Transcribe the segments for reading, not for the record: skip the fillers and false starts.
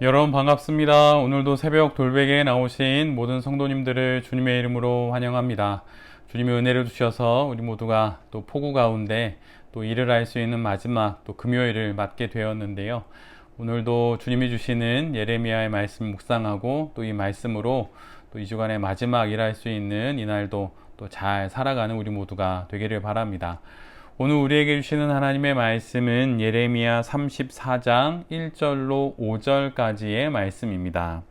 여러분 반갑습니다. 오늘도 새벽 돌베개에 나오신 모든 성도님들을 주님의 이름으로 환영합니다. 주님의 은혜를 주셔서 우리 모두가 또 폭우 가운데 또 일을 할 수 있는 마지막 또 금요일을 맞게 되었는데요. 오늘도 주님이 주시는 예레미야의 말씀 묵상하고 또 이 말씀으로 또 이 주간의 마지막 일할 수 있는 이날도 또 잘 살아가는 우리 모두가 되기를 바랍니다. 오늘 우리에게 주시는 하나님의 말씀은 예레미야 34장 1절로 5절까지의 말씀입니다.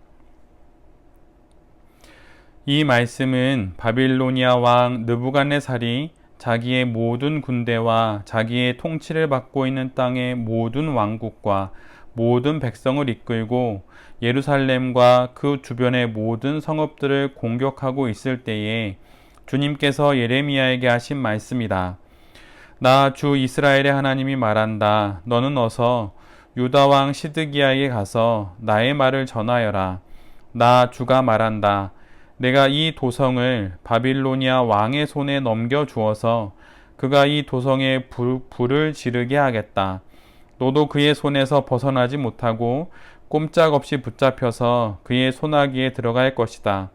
이 말씀은 바빌로니아 왕 느부갓네살이 자기의 모든 군대와 자기의 통치를 받고 있는 땅의 모든 왕국과 모든 백성을 이끌고 예루살렘과 그 주변의 모든 성읍들을 공격하고 있을 때에 주님께서 예레미야에게 하신 말씀이다. 나 주 이스라엘의 하나님이 말한다. 너는 어서 유다 왕 시드기야에게 가서 나의 말을 전하여라. 나 주가 말한다. 내가 이 도성을 바빌로니아 왕의 손에 넘겨 주어서 그가 이 도성에 불을 지르게 하겠다. 너도 그의 손에서 벗어나지 못하고 꼼짝없이 붙잡혀서 그의 손아귀에 들어갈 것이다.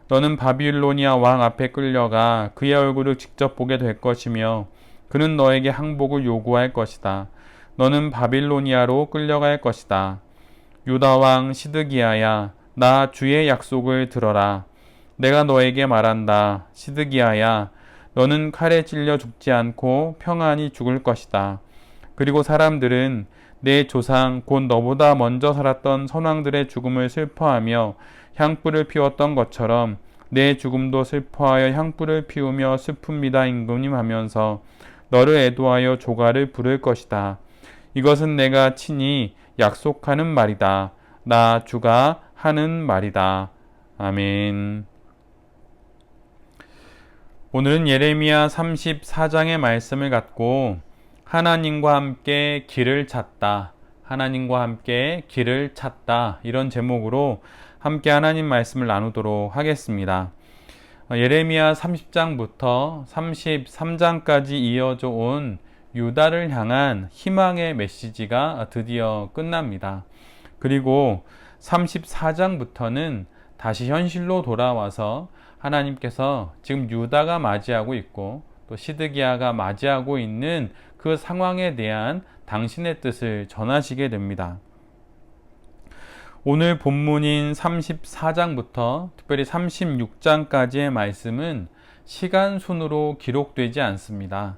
너는 바빌로니아 왕 앞에 끌려가 그의 얼굴을 직접 보게 될 것이며 그는 너에게 항복을 요구할 것이다. 너는 바빌로니아로 끌려갈 것이다. 유다 왕 시드기야야, 나 주의 약속을 들어라. 내가 너에게 말한다. 시드기야야, 너는 칼에 찔려 죽지 않고 평안히 죽을 것이다. 그리고 사람들은 내 조상 곧 너보다 먼저 살았던 선왕들의 죽음을 슬퍼하며 향불을 피웠던 것처럼 내 죽음도 슬퍼하여 향불을 피우며 슬픕니다 임금님 하면서 너를 애도하여 조가를 부를 것이다. 이것은 내가 친히 약속하는 말이다. 나 주가 하는 말이다. 아멘. 오늘은 예레미야 34장의 말씀을 갖고 하나님과 함께 길을 찾다. 하나님과 함께 길을 찾다. 이런 제목으로 함께 하나님 말씀을 나누도록 하겠습니다. 예레미야 30장부터 33장까지 이어져 온 유다를 향한 희망의 메시지가 드디어 끝납니다. 그리고 34장부터는 다시 현실로 돌아와서 하나님께서 지금 유다가 맞이하고 있고 또 시드기야가 맞이하고 있는 그 상황에 대한 당신의 뜻을 전하시게 됩니다. 오늘 본문인 34장부터 특별히 36장까지의 말씀은 시간 순으로 기록되지 않습니다.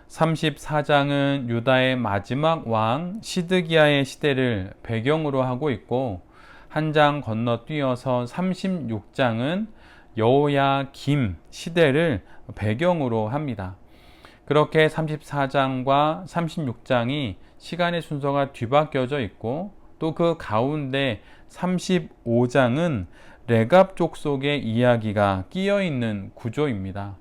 34장은 유다의 마지막 왕 시드기야의 시대를 배경으로 하고 있고 한 장 건너뛰어서 36장은 여호야김 시대를 배경으로 합니다. 그렇게 34장과 36장이 시간의 순서가 뒤바뀌어져 있고 또 그 가운데 35장은 레갑 족속의 이야기가 끼어 있는 구조입니다.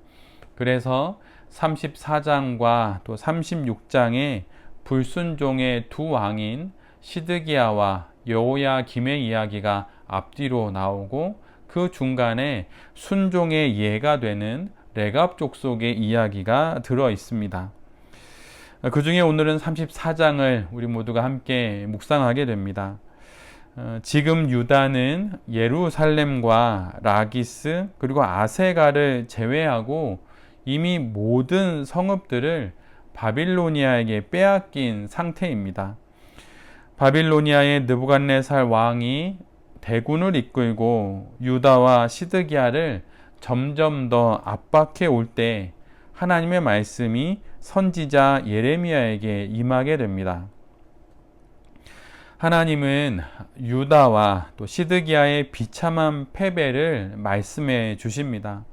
그래서 34장과 또 36장에 불순종의 두 왕인 시드기야와 여호야김의 이야기가 앞뒤로 나오고 그 중간에 순종의 예가 되는 레갑 족속의 이야기가 들어 있습니다. 그 중에 오늘은 34장을 우리 모두가 함께 묵상하게 됩니다. 지금 유다는 예루살렘과 라기스 그리고 아세가를 제외하고 이미 모든 성읍들을 바빌로니아에게 빼앗긴 상태입니다. 바빌로니아의 느부갓네살 왕이 대군을 이끌고 유다와 시드기야를 점점 더 압박해 올 때 하나님의 말씀이 선지자 예레미야에게 임하게 됩니다. 하나님은 유다와 또 시드기야의 비참한 패배를 말씀해 주십니다.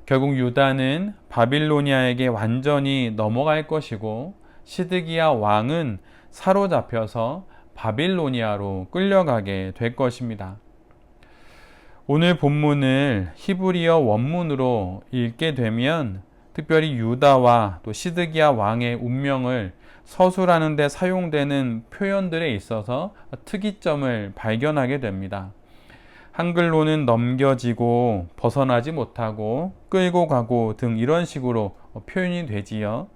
결국 유다는 바빌로니아에게 완전히 넘어갈 것이고 시드기야 왕은 사로잡혀서 바빌로니아로 끌려가게 될 것입니다. 오늘 본문을 히브리어 원문으로 읽게 되면 특별히 유다와 또 시드기야 왕의 운명을 서술하는 데 사용되는 표현들에 있어서 특이점을 발견하게 됩니다. 한글로는 넘겨지고 벗어나지 못하고 끌고 가고 등 이런 식으로 표현이 되지요.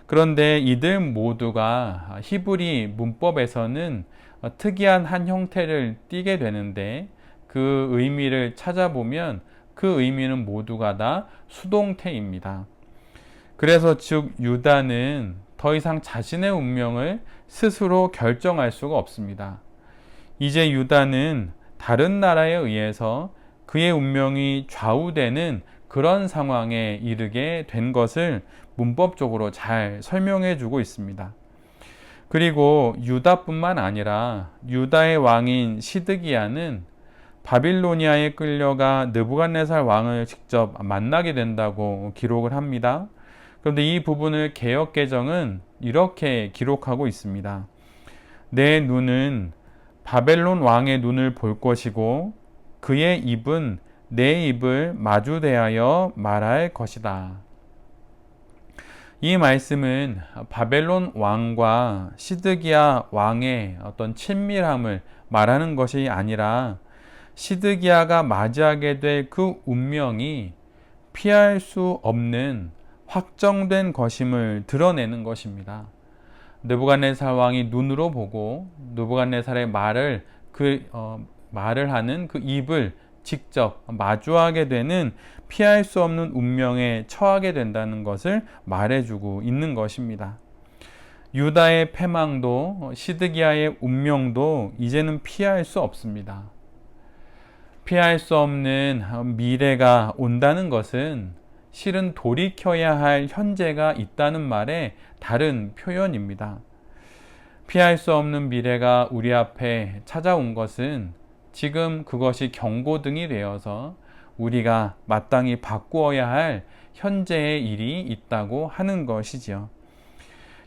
그런데 이들 모두가 히브리 문법에서는 특이한 한 형태를 띠게 되는데 그 의미를 찾아보면 그 의미는 모두가 다 수동태입니다. 그래서 즉 유다는 더 이상 자신의 운명을 스스로 결정할 수가 없습니다. 이제 유다는 다른 나라에 의해서 그의 운명이 좌우되는 그런 상황에 이르게 된 것을 문법적으로 잘 설명해 주고 있습니다. 그리고 유다뿐만 아니라 유다의 왕인 시드기야는 바빌로니아에 끌려가 느부갓네살 왕을 직접 만나게 된다고 기록을 합니다. 그런데 이 부분을 개역개정은 이렇게 기록하고 있습니다. 내 눈은 바벨론 왕의 눈을 볼 것이고 그의 입은 내 입을 마주대하여 말할 것이다. 이 말씀은 바벨론 왕과 시드기야 왕의 어떤 친밀함을 말하는 것이 아니라 시드기야가 맞이하게 될 그 운명이 피할 수 없는 확정된 것임을 드러내는 것입니다. 느부갓네살 왕이 눈으로 보고 느부갓네살의 말을 하는 그 입을 직접 마주하게 되는 피할 수 없는 운명에 처하게 된다는 것을 말해주고 있는 것입니다. 유다의 패망도 시드기야의 운명도 이제는 피할 수 없습니다. 피할 수 없는 미래가 온다는 것은 실은 돌이켜야 할 현재가 있다는 말의 다른 표현입니다. 피할 수 없는 미래가 우리 앞에 찾아온 것은 지금 그것이 경고등이 되어서 우리가 마땅히 바꾸어야 할 현재의 일이 있다고 하는 것이지요.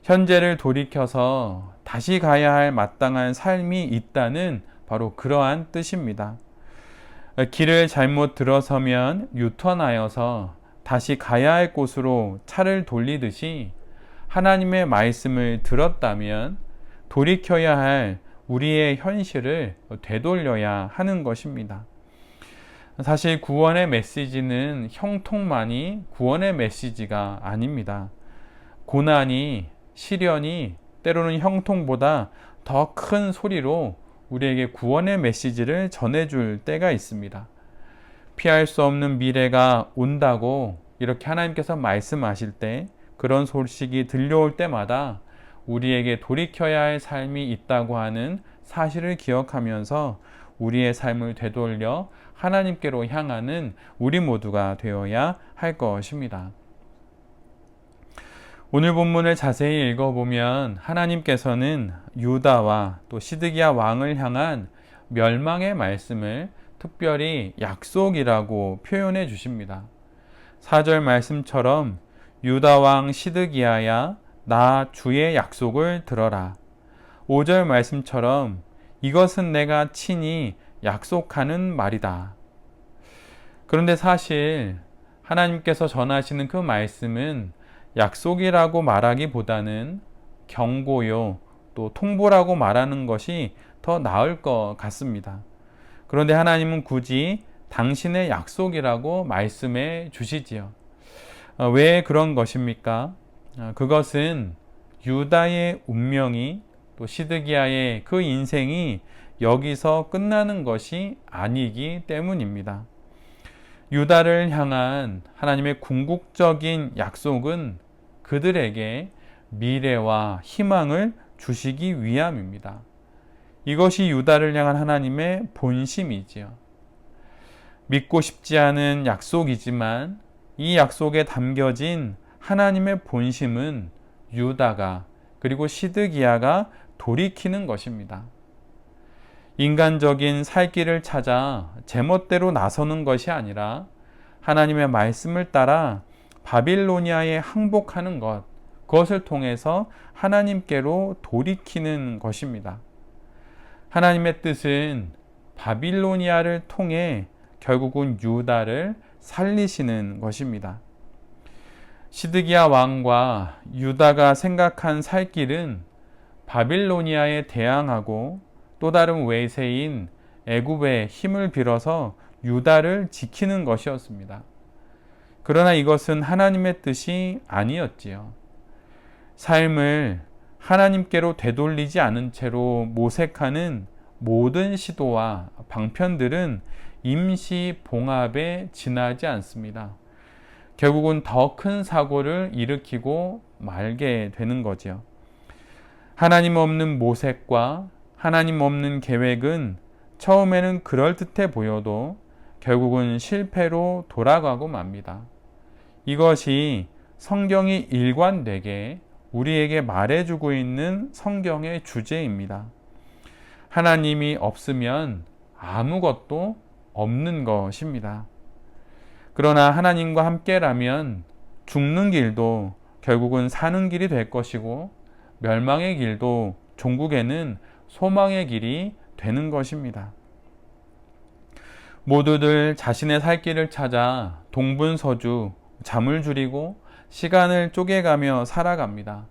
현재를 돌이켜서 다시 가야 할 마땅한 삶이 있다는 바로 그러한 뜻입니다. 길을 잘못 들어서면 유턴하여서 다시 가야 할 곳으로 차를 돌리듯이 하나님의 말씀을 들었다면 돌이켜야 할 우리의 현실을 되돌려야 하는 것입니다. 사실 구원의 메시지는 형통만이 구원의 메시지가 아닙니다. 고난이, 시련이 때로는 형통보다 더 큰 소리로 우리에게 구원의 메시지를 전해줄 때가 있습니다. 피할 수 없는 미래가 온다고 이렇게 하나님께서 말씀하실 때 그런 소식이 들려올 때마다 우리에게 돌이켜야 할 삶이 있다고 하는 사실을 기억하면서 우리의 삶을 되돌려 하나님께로 향하는 우리 모두가 되어야 할 것입니다. 오늘 본문을 자세히 읽어보면 하나님께서는 유다와 또 시드기야 왕을 향한 멸망의 말씀을 특별히 약속이라고 표현해 주십니다. 4절 말씀처럼 유다 왕 시드기야야 나 주의 약속을 들어라. 5절 말씀처럼 이것은 내가 친히 약속하는 말이다. 그런데 사실 하나님께서 전하시는 그 말씀은 약속이라고 말하기보다는 경고요, 또 통보라고 말하는 것이 더 나을 것 같습니다. 그런데 하나님은 굳이 당신의 약속이라고 말씀해 주시지요. 왜 그런 것입니까? 그것은 유다의 운명이 또 시드기야의 그 인생이 여기서 끝나는 것이 아니기 때문입니다. 유다를 향한 하나님의 궁극적인 약속은 그들에게 미래와 희망을 주시기 위함입니다. 이것이 유다를 향한 하나님의 본심이지요. 믿고 싶지 않은 약속이지만 이 약속에 담겨진 하나님의 본심은 유다가 그리고 시드기야가 돌이키는 것입니다. 인간적인 살 길을 찾아 제멋대로 나서는 것이 아니라 하나님의 말씀을 따라 바빌로니아에 항복하는 것, 그것을 통해서 하나님께로 돌이키는 것입니다. 하나님의 뜻은 바빌로니아를 통해 결국은 유다를 살리시는 것입니다. 시드기야 왕과 유다가 생각한 살 길은 바빌로니아에 대항하고 또 다른 외세인 애굽의 힘을 빌어서 유다를 지키는 것이었습니다. 그러나 이것은 하나님의 뜻이 아니었지요. 삶을 하나님께로 되돌리지 않은 채로 모색하는 모든 시도와 방편들은 임시 봉합에 지나지 않습니다. 결국은 더 큰 사고를 일으키고 말게 되는 거지요. 하나님 없는 모색과 하나님 없는 계획은 처음에는 그럴듯해 보여도 결국은 실패로 돌아가고 맙니다. 이것이 성경이 일관되게 우리에게 말해주고 있는 성경의 주제입니다. 하나님이 없으면 아무것도 없는 것입니다. 그러나 하나님과 함께라면 죽는 길도 결국은 사는 길이 될 것이고, 멸망의 길도 종국에는 소망의 길이 되는 것입니다. 모두들 자신의 살 길을 찾아 동분서주, 잠을 줄이고 시간을 쪼개가며 살아갑니다.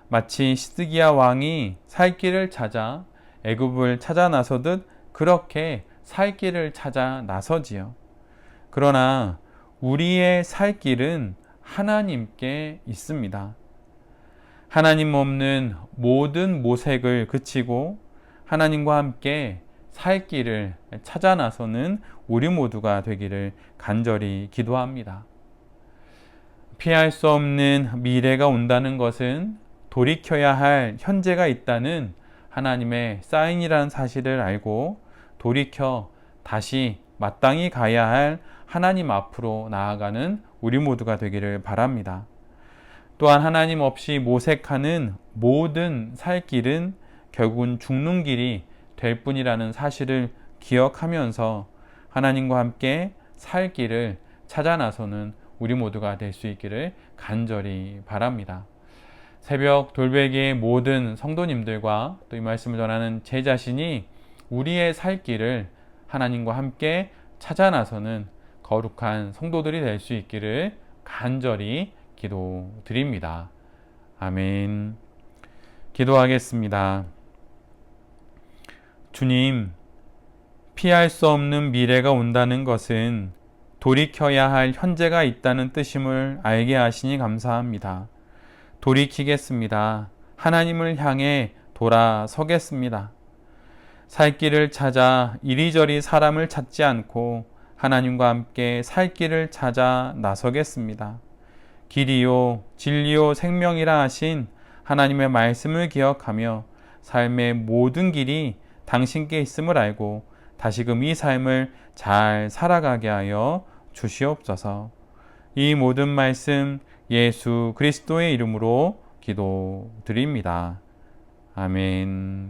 마치 시드기야 왕이 살 길을 찾아 애굽을 찾아 나서듯 그렇게 살 길을 찾아 나서지요. 그러나 우리의 살 길은 하나님께 있습니다. 하나님 없는 모든 모색을 그치고 하나님과 함께 살 길을 찾아 나서는 우리 모두가 되기를 간절히 기도합니다. 피할 수 없는 미래가 온다는 것은 돌이켜야 할 현재가 있다는 하나님의 사인이라는 사실을 알고 돌이켜 다시 마땅히 가야 할 하나님 앞으로 나아가는 우리 모두가 되기를 바랍니다. 또한 하나님 없이 모색하는 모든 살 길은 결국은 죽는 길이 될 뿐이라는 사실을 기억하면서 하나님과 함께 살 길을 찾아 나서는 우리 모두가 될 수 있기를 간절히 바랍니다. 새벽 돌베개의 모든 성도님들과 또 이 말씀을 전하는 제 자신이 우리의 살 길을 하나님과 함께 찾아 나서는 거룩한 성도들이 될 수 있기를 간절히 기도드립니다. 아멘. 기도하겠습니다. 주님, 피할 수 없는 미래가 온다는 것은 돌이켜야 할 현재가 있다는 뜻임을 알게 하시니 감사합니다. 돌이키겠습니다. 하나님을 향해 돌아서겠습니다. 살 길을 찾아 이리저리 사람을 찾지 않고 하나님과 함께 살 길을 찾아 나서겠습니다. 길이요 진리요 생명이라 하신 하나님의 말씀을 기억하며 삶의 모든 길이 당신께 있음을 알고 다시금 이 삶을 잘 살아가게 하여 주시옵소서. 이 모든 말씀 예수 그리스도의 이름으로 기도드립니다. 아멘.